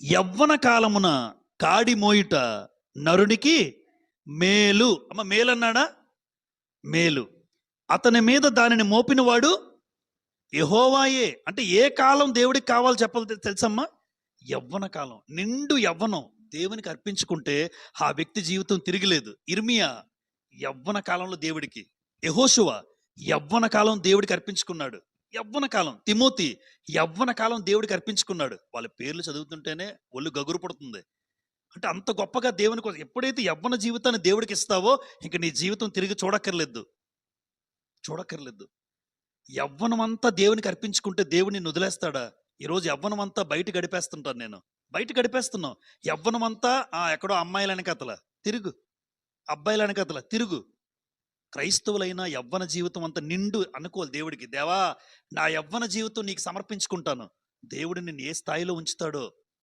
యవ్వన కాలమున కాడి మోయుట నరునికి మేలు. అమ్మ మేలు అన్నాడా? మేలు. అతని మీద దానిని మోపినవాడు యెహోవాయే. అంటే ఏ కాలం దేవుడికి కావాలో చెప్పాలి తెలుసమ్మా? యవ్వన కాలం, నిండు యవ్వనం దేవునికి అర్పించుకుంటే ఆ వ్యక్తి జీవితం తిరిగిలేదు. ఇర్మియా యవ్వన కాలంలో దేవుడికి, యెహోషువ యవ్వన కాలం దేవుడికి అర్పించుకున్నాడు. యవ్వన కాలం, తిమోతి యవ్వన కాలం దేవుడికి అర్పించుకున్నాడు. వాళ్ళ పేర్లు చదువుతుంటేనే ఒళ్ళు గగురు పడుతుంది. అంటే అంత గొప్పగా దేవుని కోసం ఎప్పుడైతే యవ్వన జీవితాన్ని దేవుడికి ఇస్తావో ఇంక నీ జీవితం తిరిగి చూడక్కర్లేదు. చూడక్కర్లేదు. యవ్వనం అంతా దేవునికి అర్పించుకుంటే దేవుడు నిన్ను వదిలేస్తాడా? ఈరోజు యవ్వనం అంతా బయట గడిపేస్తుంటాను నేను. బయట గడిపేస్తున్నాం. యవ్వనం అంతా ఎక్కడో అమ్మాయిల వెనకాతల తిరుగు, అబ్బాయిల వెనకాతల తిరుగు. క్రైస్తవులైన యవ్వన జీవితం అంతా నిండు అనుకోవాలి దేవుడికి. దేవా, నా యవ్వన జీవితం నీకు సమర్పించుకుంటాను. దేవుడు నిన్ను ఏ స్థాయిలో ఉంచుతాడో